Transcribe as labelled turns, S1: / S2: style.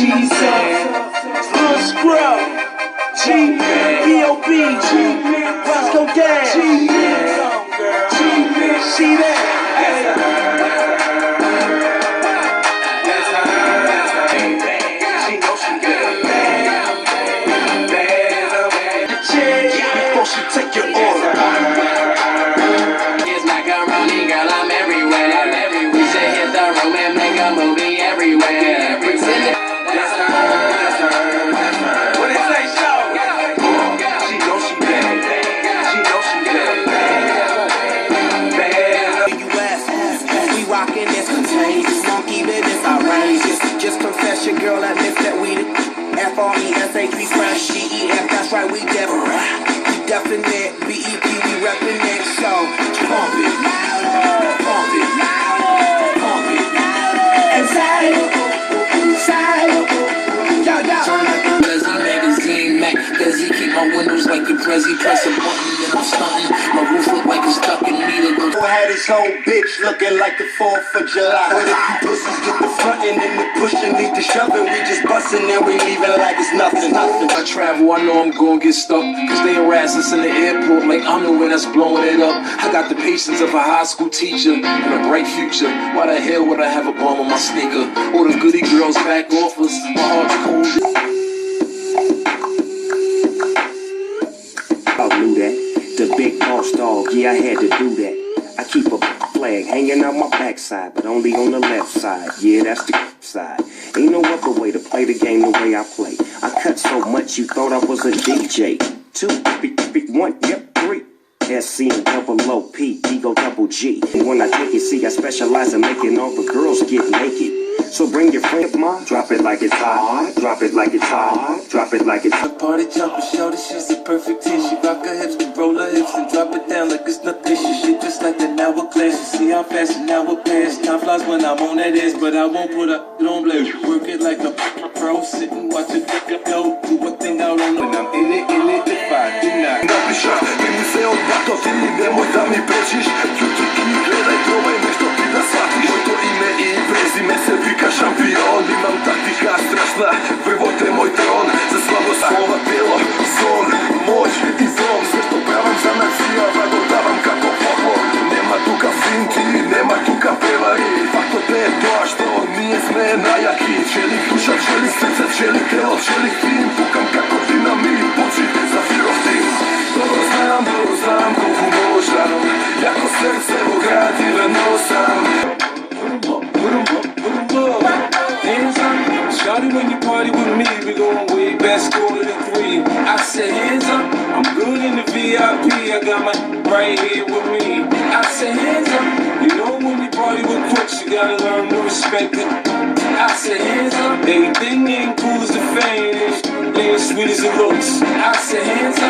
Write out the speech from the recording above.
S1: Lil Scrub, G-Man, B.O.B., G-Man, Roscoe Dash, G-Man, see that? Before she take your order.
S2: It's macaroni, girl, I'm everywhere. We should hit the room and make a movie everywhere. Pretend that's her.
S1: What it say, show? She know she bad. She know she bad.
S3: U.S. we rockin' this contagious, monkey business outrageous. Just confess your girl admits that we the F-R-E-S-H, we fresh, G-E-F, that's right, we different. We definite, B-E-P, we reppin' it, so pump it, pump it, pump it, and side it, yo, yo.
S2: Cause he magazine Mac, cause he keep my windows like a Prezi. Press a button and I'm stunting. My roof look like it's stuck in me to go.
S4: Had his whole bitch looking like the 4th of July. But if you pussies get the frontin' and the pushin', need the shovin', we just bustin' and we leavin' like it's nothing.
S5: I travel, I know I'm gon' get stuck, cause they harass us in the airport like I'm the one that's blowing it up. I got the patience of a high school teacher and a bright future. Why the hell would I have a bum on my sneaker? All the goody girls back off us, my heart's cold.
S3: I knew that. The big boss dog, yeah, I had to do that. I keep a flag hanging out my backside, but only on the left side. Yeah, that's the side. Ain't no other way to play the game the way I play. I cut so much you thought I was a DJ. 2, 1, yep, 3. SC and double O-P, Ego double G. And when I take it, see, I specialize in making all the girls get naked. So bring your friend, mom. Drop it like it's hot. Drop it like it's hot. Drop it like it's hot.
S6: Party jumper, shorty, she's a perfect 10. She rock her hips, and roll her hips, and drop it down like it's nothing. She shit just like an hourglass. You see how fast an hour pass. Time flies when I'm on that ass, but I won't put her on blast. Work it like a pro, sit and watch it go. Do a thing out on when I'm in it, if I do not.
S4: Napiszę, nie muszę odbać, to ty nie nemoj da mi prečiš. Čučuki, gledaj, probaj nešto ti da shvatiš. Moj to ime i prezime se vika šampion. Imam taktika strašna, prvote moj tron. Za slabo slova telo, zon, moć i zom. Sve što pravam za nacija, dodavam kako poklon. Nema tuka finti, nema tuka prevari. Fakto te je to, a što nije sme najaki. Čelik duša, čelik srce, čelik telo, čelik tim. Pukam kako dinamit, puči za firov tim. Dobro znam koliko možam. Jako srce u gradi nosam.
S6: Hands up, shawty, when you party with me, we going way back, scorer than 3. I said hands up, I'm good in the VIP, I got my right here with me. I said hands up, you know when you party with crooks, you gotta learn to respect it. I said hands up, everything ain't cool as the fame, ain't sweet as it looks. I said hands up.